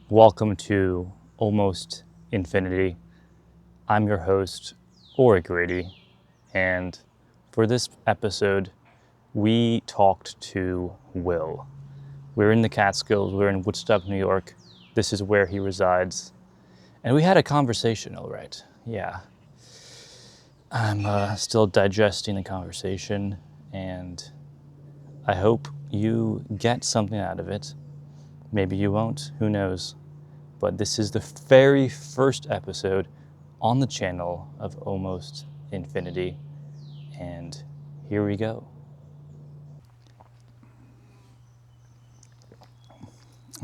Welcome to Almost Infinity. I'm your host, Ori Grady, and for this episode, we talked to Will. We're in the Catskills, we're in Woodstock, New York. This is where he resides. And we had a conversation, all right. Yeah. I'm still digesting the conversation, and I hope you get something out of it. Maybe you won't, who knows. But this is the very first episode on the channel of Almost Infinity. And here we go.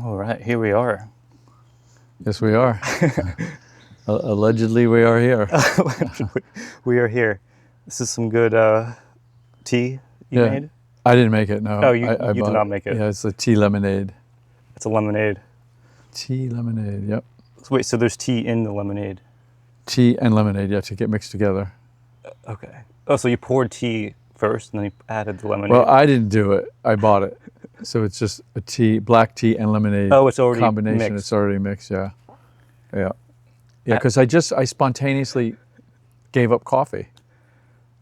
All right, here we are. Yes, we are. Allegedly, we are here. We are here. This is some good tea you made? I didn't make it, no. Oh, you I did bought not make it. Yeah, it's a tea lemonade. It's a lemonade. Tea lemonade, yep. Wait, so there's tea in the lemonade? Tea and lemonade, yeah, to get mixed together. Okay. Oh, so you poured tea first and then you added the lemonade? Well, I didn't do it. I bought it. So it's just a tea, black tea and lemonade it's already combination. mixed. It's already mixed, yeah. Yeah. Yeah, because I spontaneously gave up coffee.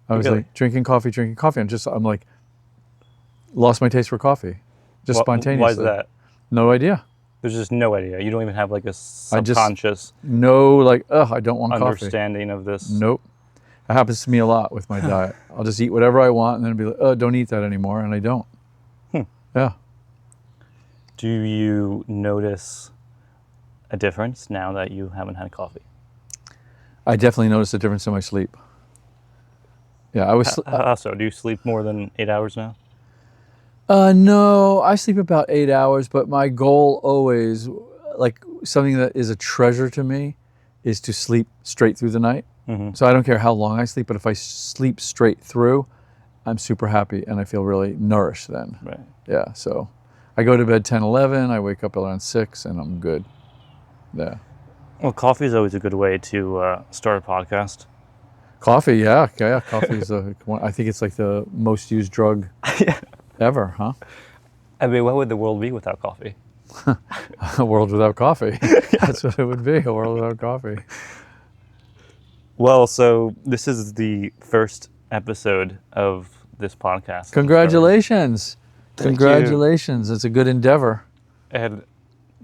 I was Really? like drinking coffee, and I'm like, lost my taste for coffee. Just spontaneously. Why is that? No idea. There's just no idea. You don't even have like a subconscious I don't want coffee. understanding of this. Nope. That happens to me a lot with my diet. I'll just eat whatever I want and then be like, oh, don't eat that anymore. And I don't. Yeah. Do you notice a difference now that you haven't had coffee? I definitely noticed a difference in my sleep. Yeah, I was. How so? Do you sleep more than 8 hours now? No, I sleep about 8 hours, but my goal always, like something that is a treasure to me, is to sleep straight through the night. Mm-hmm. So I don't care how long I sleep, but if I sleep straight through, I'm super happy and I feel really nourished then. Right. Yeah, so I go to bed 10, 11, I wake up around 6 and I'm good. Yeah. Well, coffee is always a good way to start a podcast. Coffee, yeah. Coffee is I think it's like the most used drug ever, huh? I mean, what would the world be without coffee? A world without coffee. That's what it would be, a world without coffee. Well, so this is the first episode of this podcast. Congratulations. Thank Congratulations. It's a good endeavor. And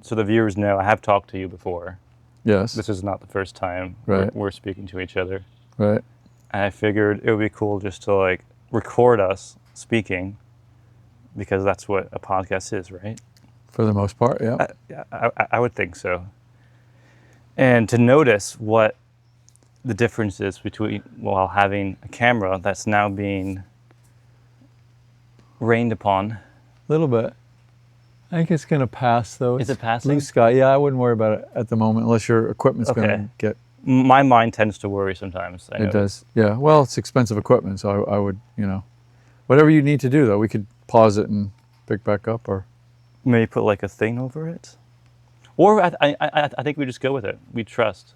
so the viewers know I have talked to you before. Yes. This is not the first time Right. we're speaking to each other. Right. And I figured it would be cool just to like record us speaking, because that's what a podcast is, right? For the most part, yeah. I would think so. And to notice what the difference is between while having a camera that's now being rained upon. A little bit. I think it's going to pass, though. Is it passing? Blue sky. Yeah, I wouldn't worry about it at the moment unless your equipment's going to get... My mind tends to worry sometimes. It does. Yeah. Well, it's expensive equipment, so I would, whatever you need to do, though, we could pause it and pick back up, or... Maybe put like a thing over it? Or I think we just go with it. We trust.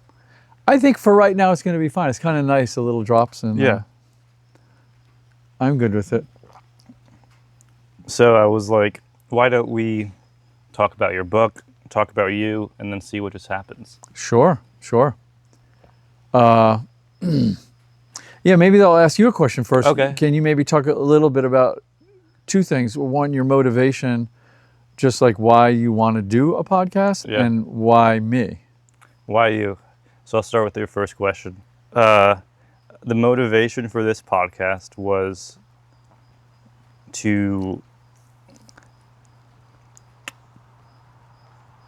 I think for right now it's going to be fine. It's kind of nice, the little drops, and I'm good with it. So I was like, why don't we talk about your book, talk about you, and then see what just happens? Sure. Yeah, maybe I'll ask you a question first. Okay. Can you maybe talk a little bit about two things? One, your motivation, just like why you want to do a podcast, and why me? Why you? So I'll start with your first question. The motivation for this podcast was to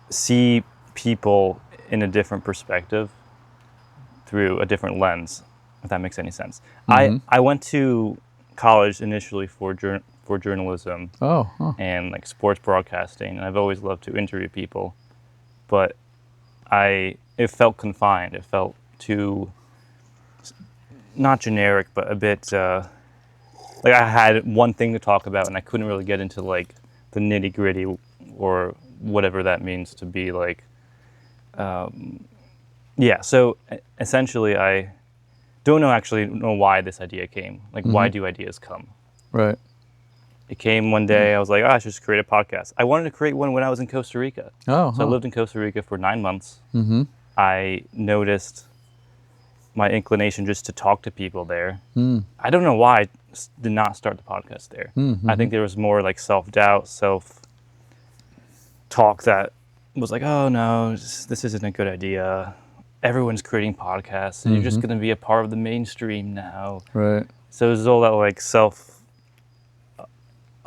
see people in a different perspective through a different lens, if that makes any sense. Mm-hmm. I went to college initially for journalism and like sports broadcasting, and I've always loved to interview people, but it felt confined. It felt too, not generic, but a bit like I had one thing to talk about and I couldn't really get into like the nitty gritty or whatever that means to be like, so essentially I don't know why this idea came. Like, why do ideas come? Right. it came one day. I was like, I should just create a podcast. I wanted to create one when I was in Costa Rica. Oh, so I lived in Costa Rica for 9 months. Mm-hmm. I noticed my inclination just to talk to people there. Mm. I don't know why I did not start the podcast there. Mm-hmm. I think there was more like self-doubt, self-talk that was like, oh no, this isn't a good idea. Everyone's creating podcasts and you're just going to be a part of the mainstream now. Right. So it was all that like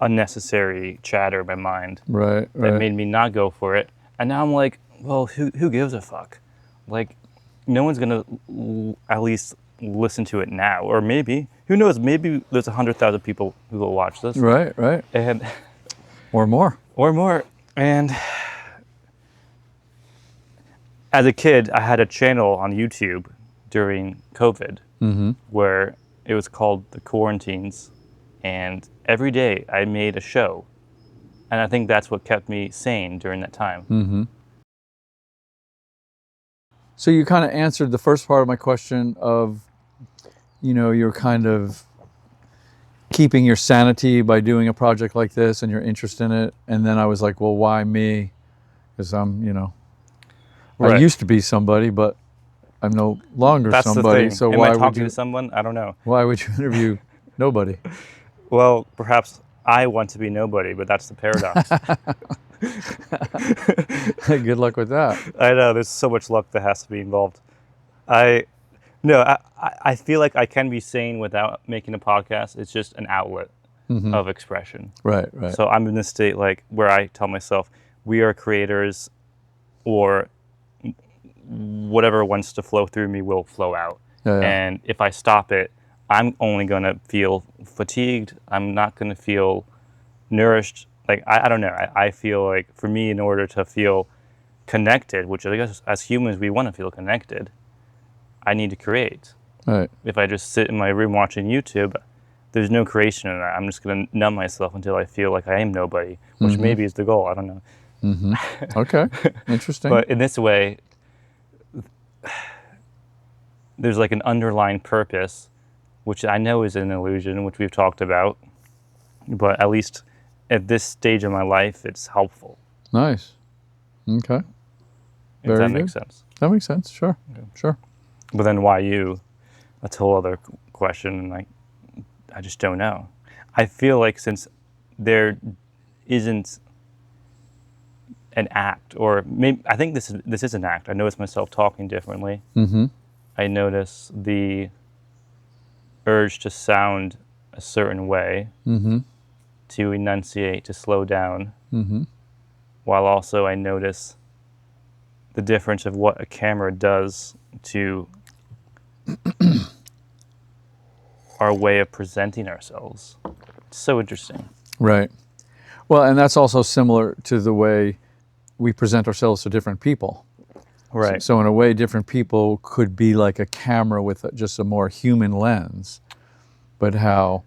unnecessary chatter in my mind. Right. That made me not go for it. And now I'm like, well, who gives a fuck? Like, no one's going to at least listen to it now. Or maybe, who knows, maybe there's 100,000 people who will watch this. Right. And or more. And as a kid, I had a channel on YouTube during COVID where it was called The Quarantines. And every day I made a show. And I think that's what kept me sane during that time. Mm-hmm. So you kind of answered the first part of my question of, you're kind of keeping your sanity by doing a project like this and your interest in it. And then I was like, well, why me? Because I'm, Right. I used to be somebody, but I'm no longer That's somebody. the thing. So Am why I would talking you? to someone? I don't know. Why would you interview nobody? Well, perhaps I want to be nobody, but that's the paradox. Good luck with that. I know, there's so much luck that has to be involved. I feel like I can be sane without making a podcast. It's just an outlet of expression. Right. So I'm in this state like where I tell myself, we are creators, or whatever wants to flow through me will flow out. Yeah. And if I stop it, I'm only going to feel fatigued. I'm not going to feel nourished. Like, I don't know. I feel like for me, in order to feel connected, which I guess as humans, we want to feel connected, I need to create. Right. If I just sit in my room watching YouTube, there's no creation in that. I'm just going to numb myself until I feel like I am nobody, which maybe is the goal. I don't know. Okay. Interesting. But in this way, there's like an underlying purpose, which I know is an illusion, which we've talked about, but at least at this stage of my life, it's helpful. Nice. Okay. If that makes sense. That makes sense. Sure. Okay. Sure. But then why you? That's a whole other question, and I just don't know. I feel like since there isn't an act, or maybe I think this is an act. I notice myself talking differently. Mm-hmm. I notice the urge to sound a certain way, to enunciate, to slow down, while also I notice the difference of what a camera does to our way of presenting ourselves. It's so interesting. Right. Well, and that's also similar to the way we present ourselves to different people. Right. So in a way, different people could be like a camera with just a more human lens, but how,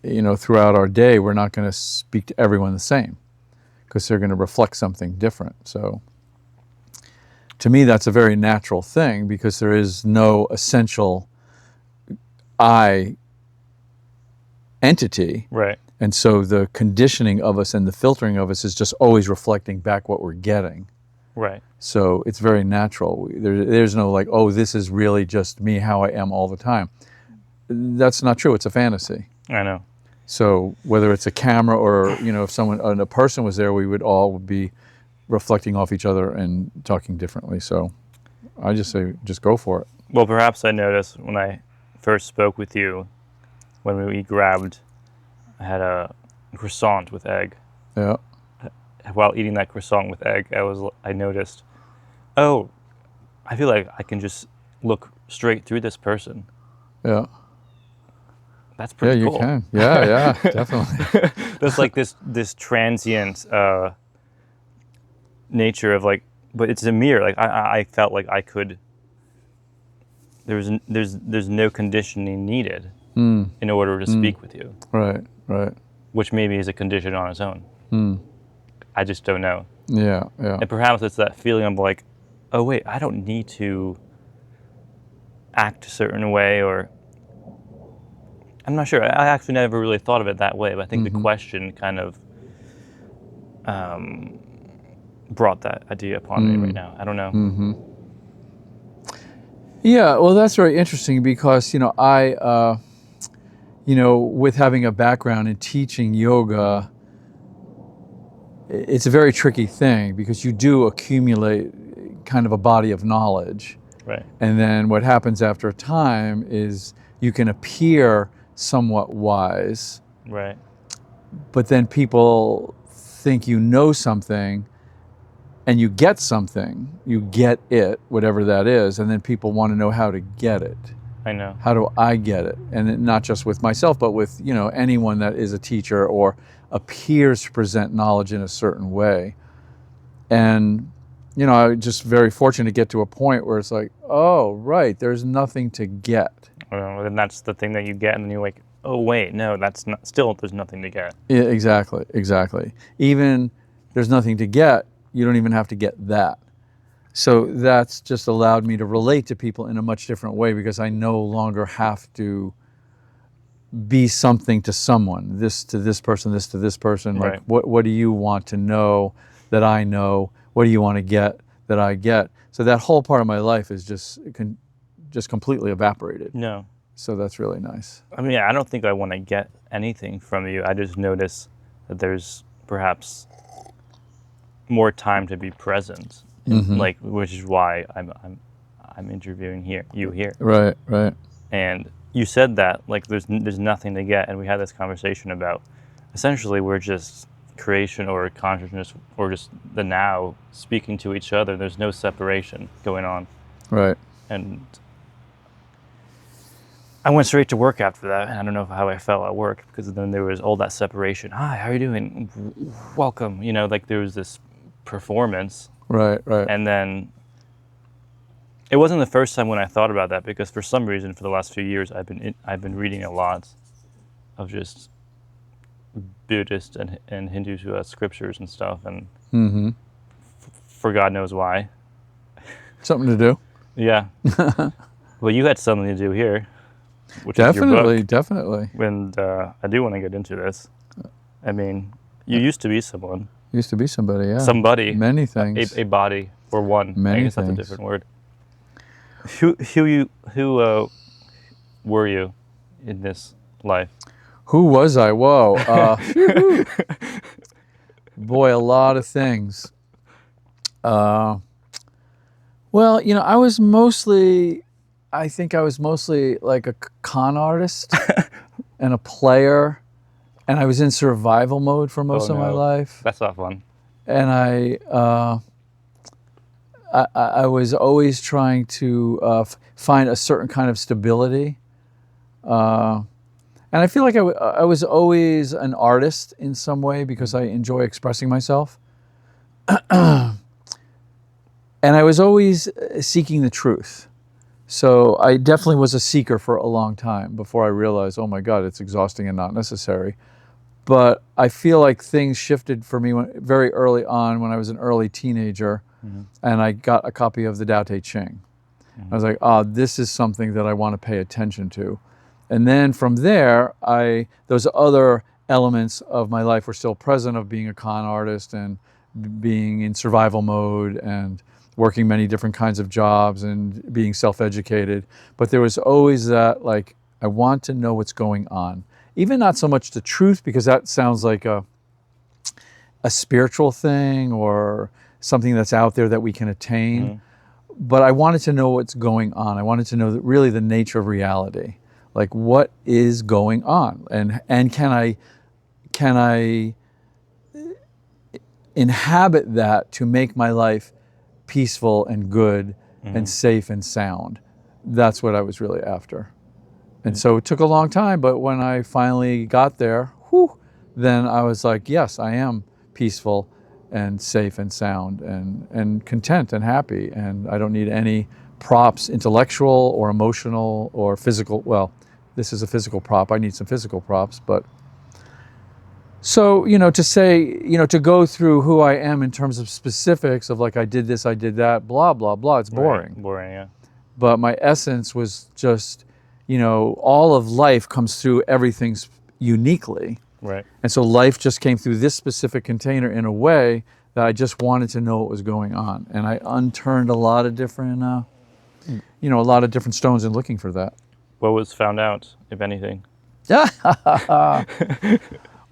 throughout our day, we're not going to speak to everyone the same because they're going to reflect something different. So to me, that's a very natural thing because there is no essential I entity. Right. And so the conditioning of us and the filtering of us is just always reflecting back what we're getting. Right. So it's very natural. There's no like, oh, this is really just me, how I am all the time. That's not true. It's a fantasy. I know. So whether it's a camera or, if a person was there, we would all be reflecting off each other and talking differently. So I just say, just go for it. Well, perhaps I noticed when I first spoke with you, when we grabbed, I had a croissant with egg. Yeah. While eating that croissant with egg, I noticed, oh, I feel like I can just look straight through this person. Yeah. That's pretty cool. Yeah, you can. Yeah, definitely. There's like this transient nature of like, but it's a mirror. Like I felt like I could. There's no conditioning needed in order to speak with you. Right. Which maybe is a condition on its own. I just don't know. Yeah. And perhaps it's that feeling of like, oh wait, I don't need to act a certain way or I'm not sure. I actually never really thought of it that way, but I think the question kind of brought that idea upon me right now. I don't know. Yeah, well, that's very interesting because, with having a background in teaching yoga, it's a very tricky thing because you do accumulate kind of a body of knowledge. Right. And then what happens after a time is you can appear somewhat wise. Right. But then people think you know something and you get something, you get it, whatever that is, and then people want to know how to get it. I know. How do I get it? And not just with myself, but with, anyone that is a teacher or appears to present knowledge in a certain way. And, I'm just very fortunate to get to a point where it's like, oh, right, there's nothing to get. Well, then that's the thing that you get, and then you're like, oh, wait, no, that's not, still, there's nothing to get. Yeah, exactly. Even there's nothing to get, you don't even have to get that. So that's just allowed me to relate to people in a much different way because I no longer have to be something to someone, this to this person, this to this person. Right. Like, what do you want to know that I know? What do you want to get that I get? So that whole part of my life is just completely evaporated. No. So that's really nice. I mean, I don't think I want to get anything from you. I just notice that there's perhaps more time to be present, which is why I'm interviewing you here. Right. And you said that like there's nothing to get, and we had this conversation about essentially we're just creation or consciousness or just the now speaking to each other. There's no separation going on. Right. And I went straight to work after that, and I don't know how I felt at work because then there was all that separation. Hi, how are you doing? Welcome. Like there was this performance. Right. And then it wasn't the first time when I thought about that because for some reason for the last few years I've been reading a lot of just Buddhist and Hindu scriptures and stuff, and for God knows why. Something to do. Yeah. Well, you had something to do here, which definitely, is your book. Definitely. And I do want to get into this. I mean, you used to be someone. Used to be somebody, yeah. Somebody. Many things. A body or one. Many I guess things. That's a different word. Who were you in this life? Who was I? Whoa. Boy, a lot of things. Well, I think I was mostly like a con artist and a player, and I was in survival mode for most of my life. That's not fun. And I was always trying to find a certain kind of stability. And I feel like I was always an artist in some way because I enjoy expressing myself. And I was always seeking the truth. So I definitely was a seeker for a long time before I realized, oh my God, it's exhausting and not necessary. But I feel like things shifted for me very early on when I was an early teenager, and I got a copy of the Tao Te Ching. I was like, this is something that I want to pay attention to. And then from there, those other elements of my life were still present, of being a con artist and being in survival mode and working many different kinds of jobs and being self-educated. But there was always that, like, I want to know what's going on. Even not so much the truth, because that sounds like a spiritual thing or something that's out there that we can attain. But I wanted to know what's going on. I wanted to know really the nature of reality. Like, what is going on? And can I inhabit that to make my life peaceful and good and safe and sound? That's what I was really after. And so it took a long time, but when I finally got there, then I was like, yes, I am peaceful and safe and sound and content and happy. And I don't need any props, intellectual or emotional or physical. Well, this is a physical prop. I need some physical props. But so, to say, to go through who I am in terms of specifics of like, I did this, I did that, blah, blah, blah, it's boring. Right. Boring, yeah. But my essence was just, all of life comes through everything uniquely. Right. And so life just came through this specific container in a way that I just wanted to know what was going on. And I unturned a lot of different, a lot of different stones in looking for that. What was found out, if anything?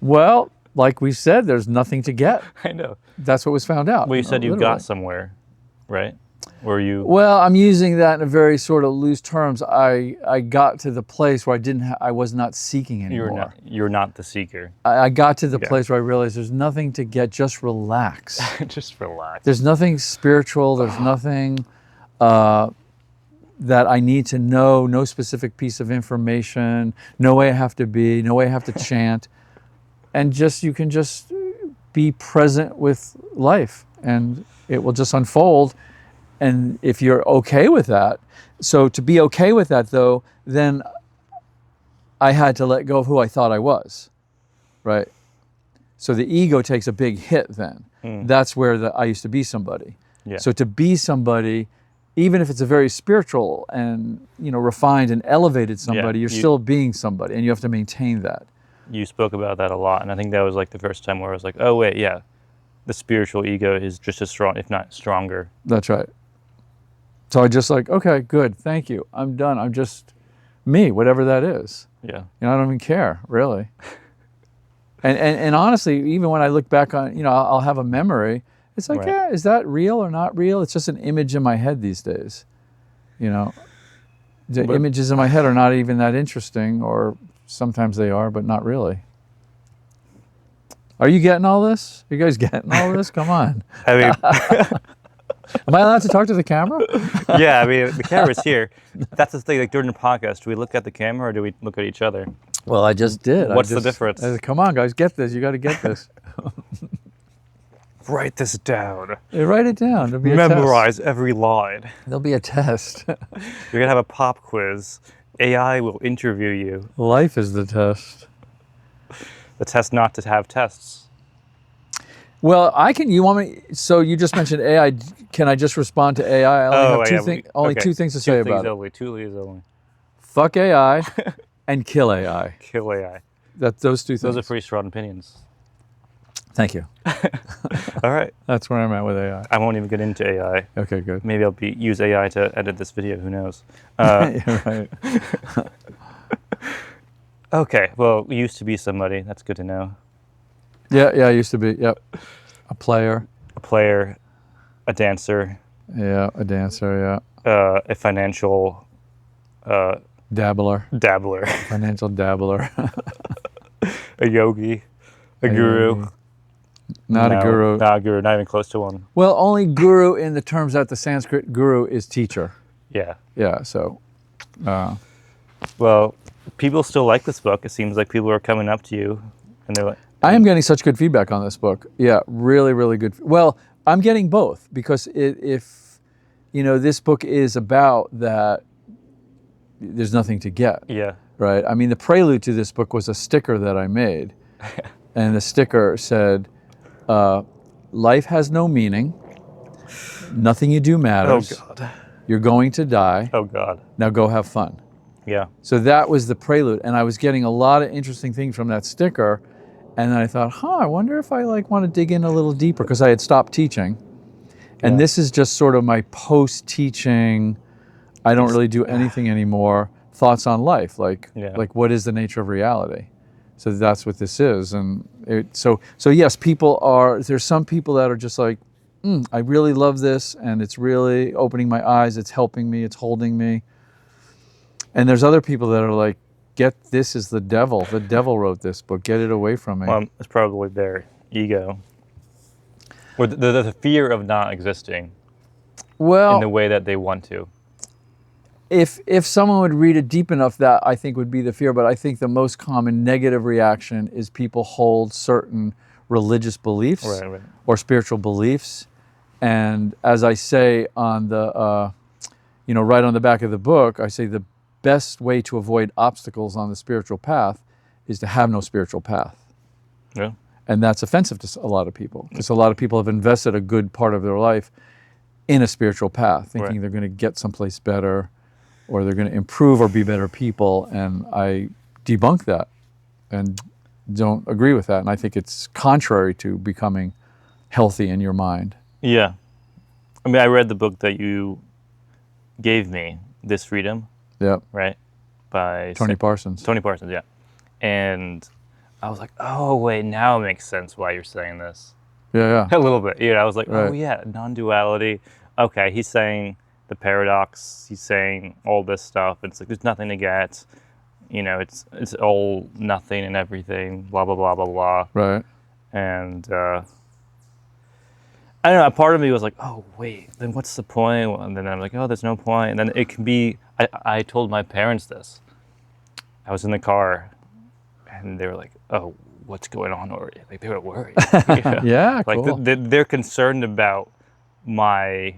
Well, like we said, there's nothing to get. I know. That's what was found out. Well, you said you got somewhere, right? Or you? Well, I'm using that in a very sort of loose terms. I got to the place where I was not seeking anymore. You're not the seeker. I got to the place where I realized there's nothing to get. Just relax. Just relax. There's nothing spiritual. There's nothing that I need to know. No specific piece of information. No way I have to be. No way I have to chant. And you can just be present with life, and it will just unfold. And if you're okay with that, so to be okay with that though, then I had to let go of who I thought I was, right? So the ego takes a big hit then. That's where I used to be somebody. Yeah. So to be somebody, even if it's a very spiritual and refined and elevated somebody, you're still being somebody, and you have to maintain that. You spoke about that a lot, and I think that was like the first time where I was like, oh wait, yeah, the spiritual ego is just as strong, if not stronger. That's right. So I just okay, good, thank you. I'm done. I'm just me, whatever that is. Yeah. I don't even care, really. and honestly, even when I look back on, I'll have a memory. It's like, yeah, is that real or not real? It's just an image in my head these days. The images in my head are not even that interesting, or sometimes they are, but not really. Are you getting all this? Are you guys getting all this? Come on. I mean... Am I allowed to talk to the camera? Yeah, I mean, the camera's here. That's the thing, like during the podcast, do we look at the camera or do we look at each other? Well, I just did. What's the difference? Come on, guys, get this. You got to get this. Write this down. Yeah, write it down. There'll be Memorize every line. There'll be a test. You're going to have a pop quiz. AI will interview you. Life is the test. The test not to have tests. Well, you want me, so you just mentioned AI. Can I just respond to AI? I only have two things to say about it. Two things only. Fuck AI and kill AI. Kill AI. Those two things. Those are pretty strong opinions. Thank you. All right. That's where I'm at with AI. I won't even get into AI. Okay, good. Maybe I'll use AI to edit this video. Who knows? Yeah, right. Okay. Well, we used to be somebody. That's good to know. Yeah, I used to be. Yep. A player, a dancer. Yeah, a dancer, yeah. A financial... dabbler. Financial dabbler. A yogi. A guru. Not a guru. Not a guru, not even close to one. Well, only guru in the terms that the Sanskrit guru is teacher. Yeah. Yeah, so... Well, people still like this book. It seems like people are coming up to you and they're like... I am getting such good feedback on this book. Yeah, really, really good. Well, I'm getting both because if this book is about that, there's nothing to get. Yeah. Right? I mean, the prelude to this book was a sticker that I made. And the sticker said, life has no meaning. Nothing you do matters. Oh, God. You're going to die. Oh, God. Now go have fun. Yeah. So that was the prelude. And I was getting a lot of interesting things from that sticker. And then I thought, I wonder if I want to dig in a little deeper because I had stopped teaching. And this is just sort of my post-teaching, I don't really do anything anymore, thoughts on life, like what is the nature of reality? So that's what this is. And so yes, there's some people that are just like, I really love this and it's really opening my eyes, it's helping me, it's holding me. And there's other people that are like, this is the devil. The devil wrote this book. Get it away from me. Well, it's probably their ego. Or the fear of not existing. Well, in the way that they want to. If someone would read it deep enough, that I think would be the fear. But I think the most common negative reaction is people hold certain religious beliefs or spiritual beliefs. And as I say on the, right on the back of the book, I say the best way to avoid obstacles on the spiritual path is to have no spiritual path. Yeah. And that's offensive to a lot of people because a lot of people have invested a good part of their life in a spiritual path, thinking they're going to get someplace better. or they're going to improve or be better people. And I debunk that and don't agree with that. And I think it's contrary to becoming healthy in your mind. Yeah. I mean, I read the book that you gave me, This Freedom. Yep. Right? By Tony Parsons. Tony Parsons, yeah. And I was like, oh, wait, now it makes sense why you're saying this. Yeah. A little bit. I was like, right. Oh, yeah, non-duality. Okay, he's saying the paradox. He's saying all this stuff. It's like there's nothing to get. It's all nothing and everything, blah, blah, blah, blah, blah. Right. And I don't know, a part of me was like, oh, wait, then what's the point? And then I'm like, oh, there's no point. And then it can be, I told my parents this. I was in the car, and they were like, oh, what's going on, Ori? Like, they were worried. Yeah, like, cool. They're concerned about my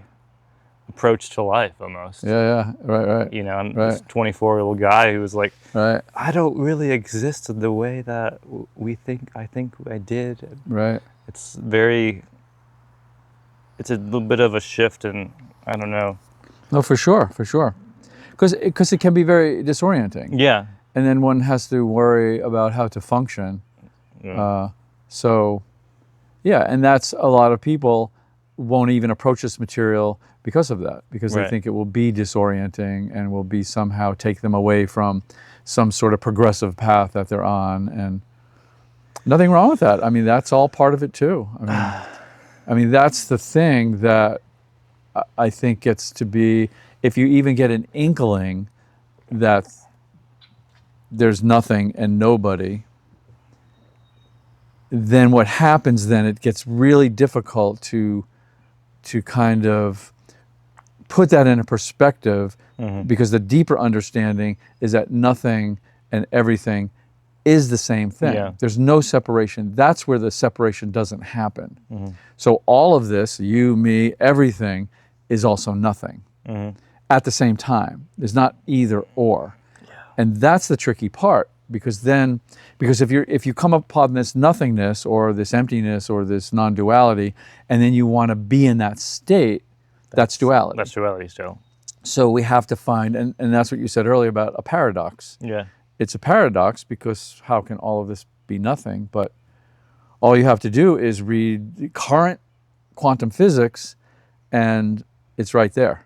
approach to life, almost. Yeah, right. I'm this 24-year-old guy who was like, right. I don't really exist in the way that I think I did. Right. It's a little bit of a shift, and I don't know. No, for sure. Because it can be very disorienting. Yeah. And then one has to worry about how to function. Yeah. And that's a lot of people won't even approach this material because of that, because they think it will be disorienting and will be somehow take them away from some sort of progressive path that they're on. And nothing wrong with that. I mean, that's all part of it too. I mean, that's the thing that I think gets to be, if you even get an inkling that there's nothing and nobody, then what happens then, it gets really difficult to kind of put that in a perspective, because the deeper understanding is that nothing and everything is the same thing. Yeah. There's no separation. That's where the separation doesn't happen. So all of this, you, me, everything, is also nothing at the same time. There's not either or. And that's the tricky part, because if you come upon this nothingness or this emptiness or this non-duality, and then you want to be in that state, that's duality. That's duality still. So we have to find, and that's what you said earlier about a paradox. Yeah. It's a paradox, because how can all of this be nothing? But all you have to do is read current quantum physics, and it's right there.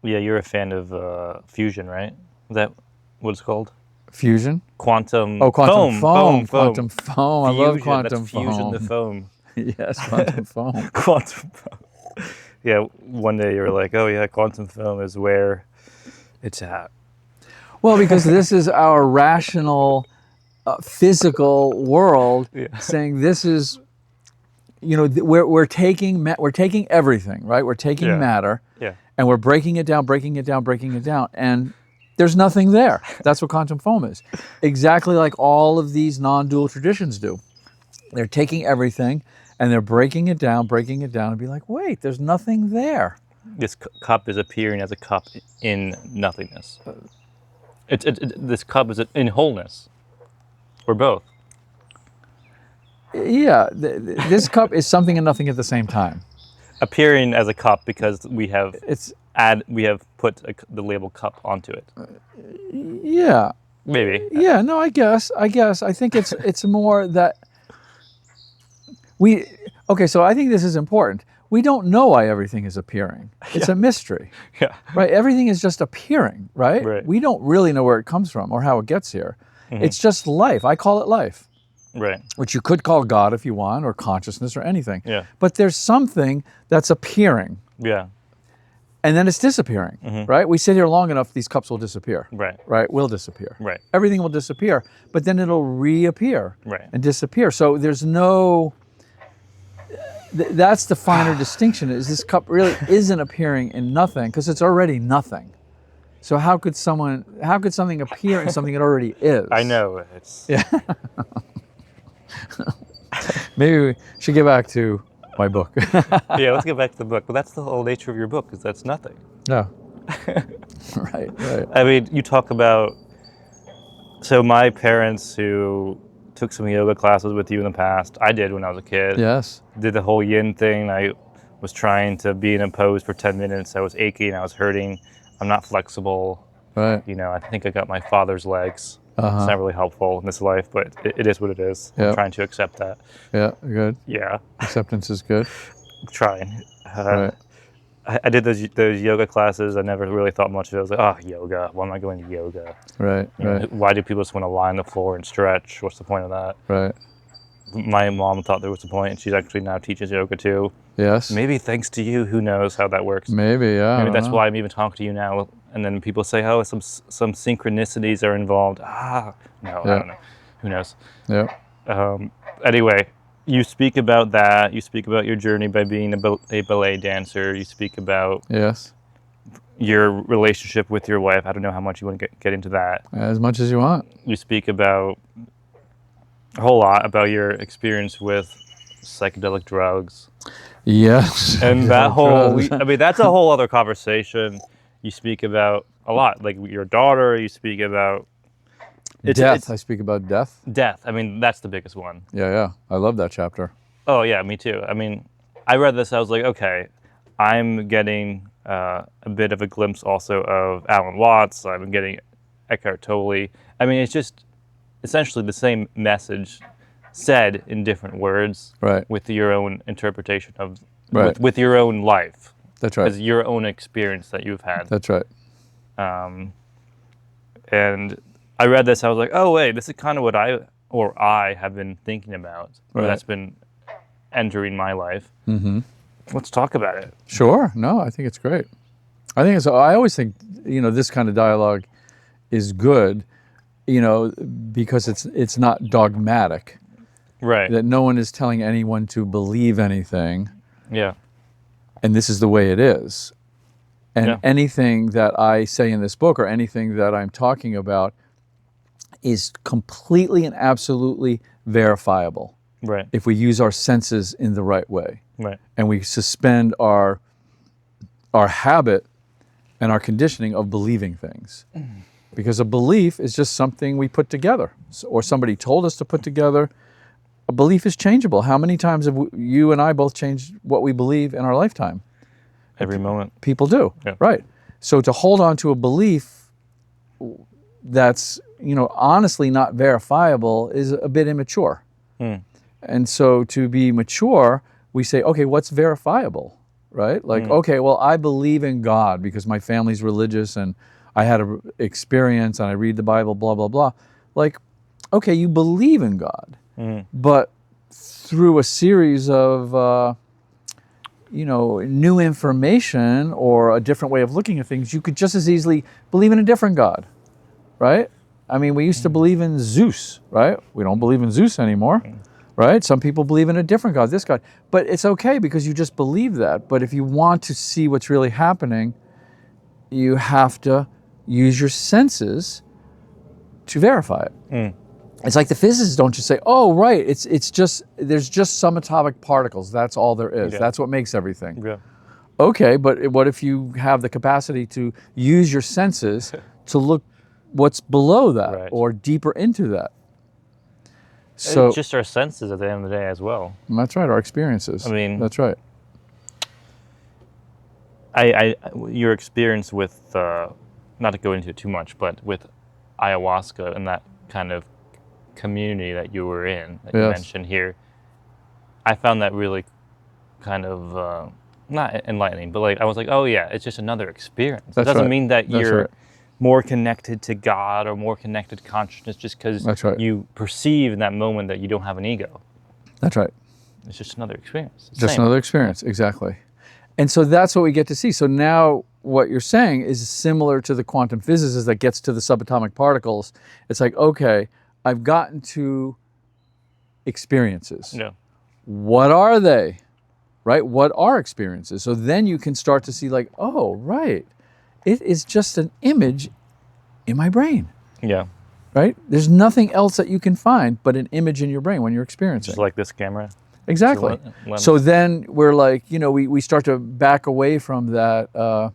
Yeah, you're a fan of fusion, right? Is that what it's called? Fusion? Quantum. Quantum foam. Quantum foam. I love quantum foam. Fusion the foam. Yes, quantum foam. Quantum foam. Yeah, one day you were like, oh yeah, quantum foam is where it's at. Well, because this is our rational, physical world saying this is, we're taking everything, right? We're taking matter, and we're breaking it down, and there's nothing there. That's what quantum foam is. Exactly like all of these non-dual traditions do. They're taking everything and they're breaking it down and be like, wait, there's nothing there. This cup is appearing as a cup in nothingness. This cup is in wholeness, or both. Yeah, this cup is something and nothing at the same time. Appearing as a cup because we have put the label cup onto it. Yeah. Maybe. Yeah. No, I guess. I think it's more that Okay, so I think this is important. We don't know why everything is appearing. It's a mystery. Yeah. Right? Everything is just appearing, right? Right. We don't really know where it comes from or how it gets here. It's just life. I call it life. Right. Which you could call God if you want, or consciousness, or anything. Yeah. But there's something that's appearing. Yeah. And then it's disappearing, right? We sit here long enough, these cups will disappear. Right. Right? Will disappear. Right. Everything will disappear, but then it'll reappear. Right. And disappear. So there's no... That's the finer distinction, is this cup really isn't appearing in nothing, because it's already nothing. So how could something appear in something it already is? I know. Yeah. Maybe we should get back to my book. Yeah, let's get back to the book. But that's the whole nature of your book, is that's nothing. No. Right. I mean, you talk about, so my parents who took some yoga classes with you in the past, I did when I was a kid. Yes. Did the whole yin thing. I was trying to be in a pose for 10 minutes. I was aching, I was hurting. I'm not flexible. Right. You know, I think I got my father's legs. It's not really helpful in this life, but it is what it is. Yep. I'm trying to accept that. Yeah, good. Yeah. Acceptance is good. I'm trying. Right. I did those yoga classes. I never really thought much of it. I was like, oh, yoga. Why am I going to yoga? Right, You know, right, why do people just want to lie on the floor and stretch? What's the point of that? right. My mom thought there was a point, and she actually now teaches yoga too. Yes. Maybe thanks to you. Who knows how that works? Maybe, yeah. Maybe that's why I'm even talking to you now. And then people say, oh, some synchronicities are involved. No, Yeah. I don't know. Who knows? Yeah. Anyway, you speak about that. You speak about your journey by being a ballet dancer. You speak about Yes. your relationship with your wife. I don't know how much you want to get into that. As much as you want. You speak about a whole lot about your experience with psychedelic drugs. Yes. And that whole, I mean, that's a whole other conversation. You speak about a lot, like your daughter, you speak about death. I speak about death. Death. I mean, that's the biggest one. Yeah, yeah. I love that chapter. Oh, yeah, me too. I mean, I read this, I was like, okay, I'm getting a bit of a glimpse also of Alan Watts. I'm getting Eckhart Tolle. I mean, it's just essentially the same message said in different words, right, with your own interpretation of, right, with your own life. That's right. As your own experience that you've had. That's right. And I read this, I was like, oh wait, this is kind of what I have been thinking about, or that's been entering my life. Mm-hmm. Let's talk about it. Sure. No, I think it's great. I always think, this kind of dialogue is good, because it's not dogmatic. Right. That no one is telling anyone to believe anything. Yeah. And this is the way it is. And anything that I say in this book or anything that I'm talking about is completely and absolutely verifiable. Right. If we use our senses in the right way. Right. And we suspend our habit and our conditioning of believing things. Because a belief is just something we put together, or somebody told us to put together. A belief is changeable. How many times have you and I both changed what we believe in our lifetime? Every moment. People do, right. So to hold on to a belief that's, honestly not verifiable is a bit immature. And so to be mature, we say, okay, what's verifiable, right? Like, okay, well, I believe in God because my family's religious and I had an experience and I read the Bible, blah, blah, blah. Like, okay, you believe in God. But through a series of, new information or a different way of looking at things, you could just as easily believe in a different God, right? I mean, we used to believe in Zeus, right? We don't believe in Zeus anymore, right? Some people believe in a different God, this God. But it's okay because you just believe that. But if you want to see what's really happening, you have to use your senses to verify it. It's like the physicists don't just say, oh, right, it's just, there's just some atomic particles. That's all there is. Yeah. That's what makes everything. Yeah. Okay, but what if you have the capacity to use your senses to look what's below that or deeper into that? So it's just our senses at the end of the day as well. That's right, our experiences. I mean, that's right. Your experience with, not to go into it too much, but with ayahuasca and that kind of community that you were in, that you mentioned here, I found that really kind of not enlightening, but like I was like, oh yeah, it's just another experience. It doesn't mean that you're more connected to God or more connected to consciousness just because you perceive in that moment that you don't have an ego. That's right. It's just another experience. Just another experience, exactly. And so that's what we get to see. So now what you're saying is similar to the quantum physicist that gets to the subatomic particles. It's like, okay, I've gotten to experiences. Yeah. What are they? Right? What are experiences? So then you can start to see like, oh, right. It is just an image in my brain. Yeah. Right? There's nothing else that you can find but an image in your brain when you're experiencing. Just like this camera. Exactly. So then we're like, we start to back away from that,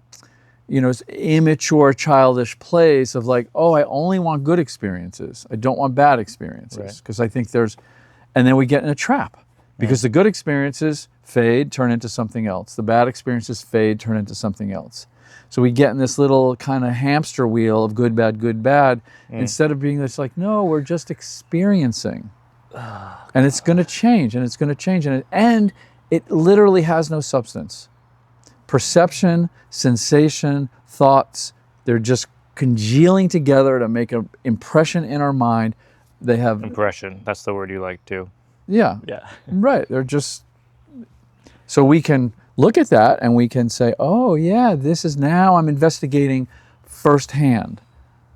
immature, childish place of like, oh, I only want good experiences. I don't want bad experiences. Because I think and then we get in a trap. Because the good experiences fade, turn into something else. The bad experiences fade, turn into something else. So we get in this little kind of hamster wheel of good, bad, instead of being this like, no, we're just experiencing. And it's going to change, and it's going to change. And it literally has no substance. Perception, sensation, thoughts, they're just congealing together to make an impression in our mind. They have... Impression, that's the word you like too. Yeah. Yeah. Right. They're just... So we can look at that and we can say, oh yeah, this is now I'm investigating firsthand.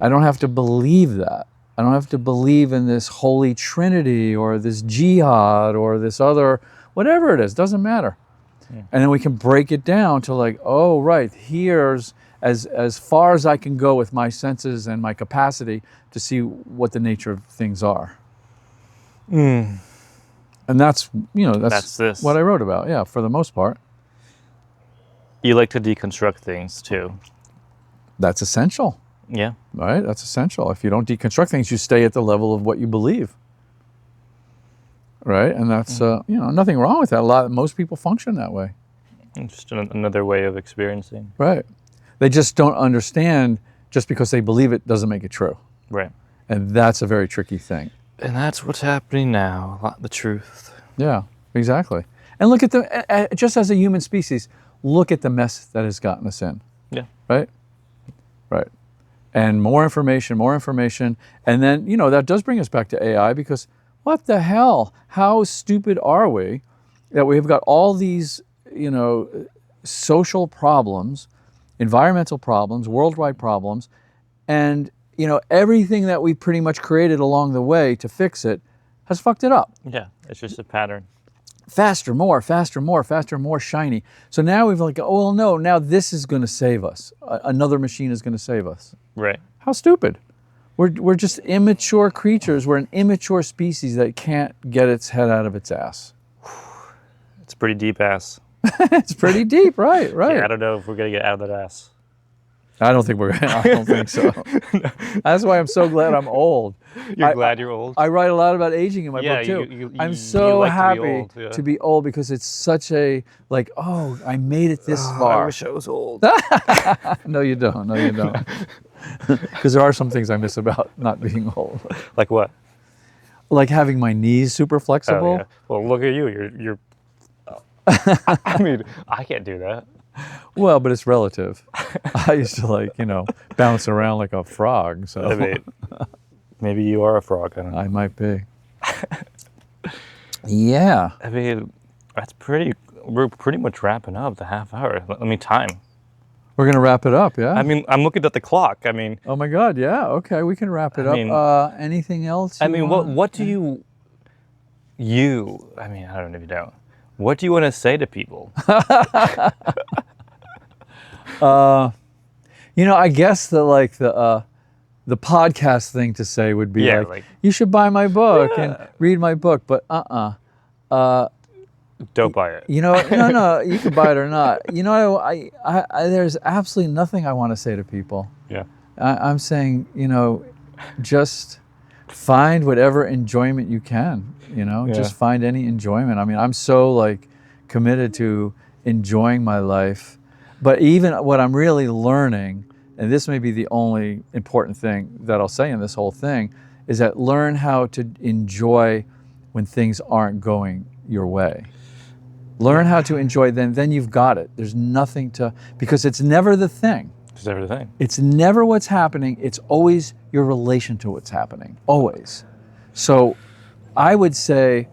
I don't have to believe that. I don't have to believe in this holy trinity or this jihad or this other, whatever it is, doesn't matter. Yeah. And then we can break it down to like, oh, right, here's as far as I can go with my senses and my capacity to see what the nature of things are. And that's, that's this. what I wrote about, yeah, for the most part. You like to deconstruct things too. That's essential. Yeah. Right? That's essential. If you don't deconstruct things, you stay at the level of what you believe. Right? And that's, nothing wrong with that. Most people function that way. Just another way of experiencing. Right. They just don't understand just because they believe it doesn't make it true. Right. And that's a very tricky thing. And that's what's happening now, the truth. Yeah, exactly. And look at just as a human species, look at the mess that has gotten us in. Yeah. Right? Right. And more information. And then, that does bring us back to AI, because what the hell? How stupid are we that we've got all these, social problems, environmental problems, worldwide problems, and, everything that we pretty much created along the way to fix it has fucked it up. Yeah, it's just a pattern. Faster, more, shiny. So now we've like, oh, well, no, now this is going to save us. Another machine is going to save us. Right. How stupid. We're just immature creatures. We're an immature species that can't get its head out of its ass. It's pretty deep ass. It's pretty deep, right. Yeah, I don't know if we're going to get out of that ass. I don't think so. That's why I'm so glad I'm old. You're glad you're old? I write a lot about aging in my book too. I'm so happy to be old because it's such a, like, oh, I made it this far. I wish I was old. No, you don't. Because there are some things I miss about not being old. Like what? Like having my knees super flexible. Oh, yeah. Well, look at you. You're I mean, I can't do that. Well, but it's relative. I used to bounce around like a frog. So I mean, maybe you are a frog. I don't know. I might be. Yeah. I mean, we're pretty much wrapping up the half hour. I mean, time. We're going to wrap it up, yeah? I mean, I'm looking at the clock. I mean. Oh my God, yeah. Okay, we can wrap it up. Anything else? What do you, I mean, I don't even know. What do you want to say to people? I guess the podcast thing to say would be you should buy my book and read my book, but don't buy it. No, you can buy it or not. There's absolutely nothing I want to say to people. Yeah. I'm saying, just find whatever enjoyment you can, just find any enjoyment. I mean, I'm so committed to enjoying my life, but even what I'm really learning, and this may be the only important thing that I'll say in this whole thing, is that learn how to enjoy when things aren't going your way. Learn how to enjoy, then you've got it. There's nothing because it's never the thing. It's never the thing. It's never what's happening. It's always your relation to what's happening. Always. So I would say,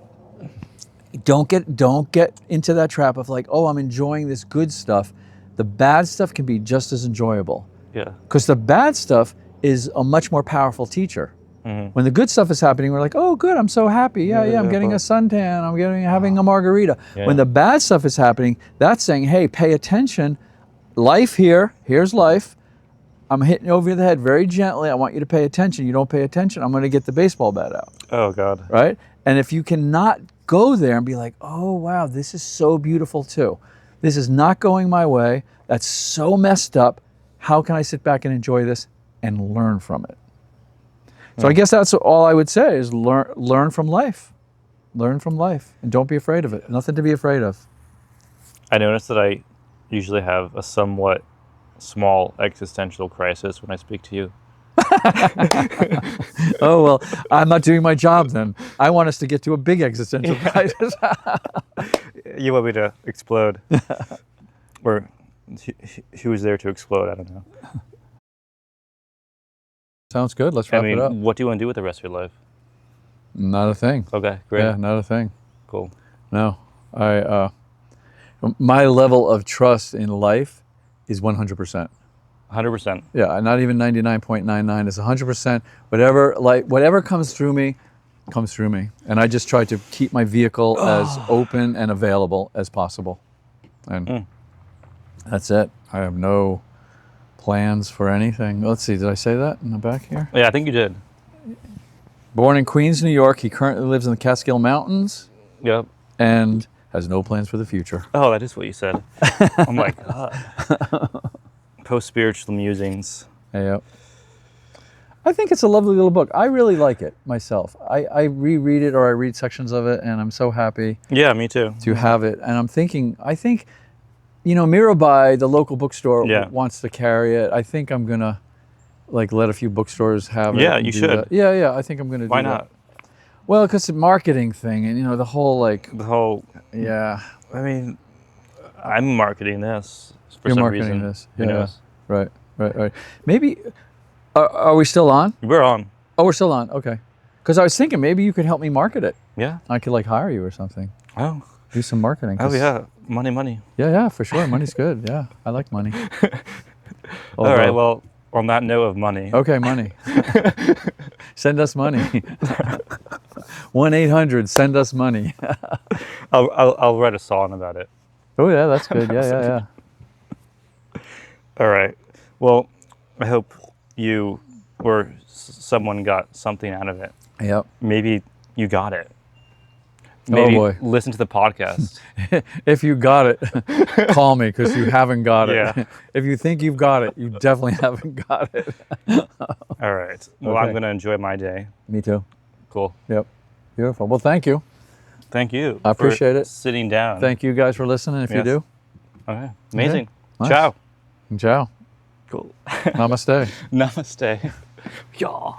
don't get into that trap of I'm enjoying this good stuff. The bad stuff can be just as enjoyable. Yeah. Because the bad stuff is a much more powerful teacher. Mm-hmm. When the good stuff is happening, we're like, oh, good, I'm so happy. Yeah, I'm getting a suntan. I'm having a margarita. Yeah. When the bad stuff is happening, that's saying, hey, pay attention. Life here's life. I'm hitting you over the head very gently. I want you to pay attention. You don't pay attention, I'm going to get the baseball bat out. Oh, God. Right? And if you cannot go there and be like, oh, wow, this is so beautiful too. This is not going my way. That's so messed up. How can I sit back and enjoy this and learn from it? So I guess that's all I would say is learn from life. learn from life, and don't be afraid of it. Nothing to be afraid of. I noticed that I usually have a somewhat small existential crisis when I speak to you. Oh, well, I'm not doing my job then. I want us to get to a big existential crisis. You want me to explode? Or who was there to explode? I don't know. Sounds good. Let's wrap it up. What do you want to do with the rest of your life? Not a thing. Okay, great. Yeah, not a thing. Cool. No. My level of trust in life is 100%. 100%. Yeah, not even 99.99. It's 100%. Whatever comes through me, comes through me. And I just try to keep my vehicle as open and available as possible. And that's it. I have no plans for anything. Let's see, did I say that in the back here? Yeah, I think you did. Born in Queens, New York, he currently lives in the Catskill Mountains. Yep. And has no plans for the future. Oh, that is what you said. Oh my God. Post-spiritual musings. Yep. I think it's a lovely little book. I really like it myself. I reread it, or I read sections of it, and I'm so happy. Yeah, me too. To have it. And I think, Mirabai, the local bookstore, wants to carry it. I think I'm going to let a few bookstores have it. Yeah, you should. That. Yeah, I think I'm going to do that. Why not? Well, because it's a marketing thing, and the whole yeah. I mean, I'm marketing this for You're some marketing reason. this. Who knows? Right. Maybe, are we still on? We're on. Oh, we're still on. Okay. Because I was thinking maybe you could help me market it. Yeah. I could hire you or something. Oh. Do some marketing. Oh yeah, money. Yeah, for sure. Money's good. Yeah, I like money. All right. Well, on that note of money. Okay, money. Send us money. 1-800, send us money. I'll write a song about it. Oh yeah, that's good. Yeah. All right. Well, I hope you or someone got something out of it. Yep. Maybe you got it. Maybe boy. Listen to the podcast. If you got it, call me, because you haven't got it. Yeah. If you think you've got it, you definitely haven't got it. All right. Well, Okay. I'm going to enjoy my day. Me too. Cool. Yep. Beautiful. Well, thank you. Thank you. I appreciate it. Sitting down. Thank you guys for listening, if you do. Okay. Amazing. Nice. Ciao. Ciao. Cool. Namaste. Namaste. Yeah.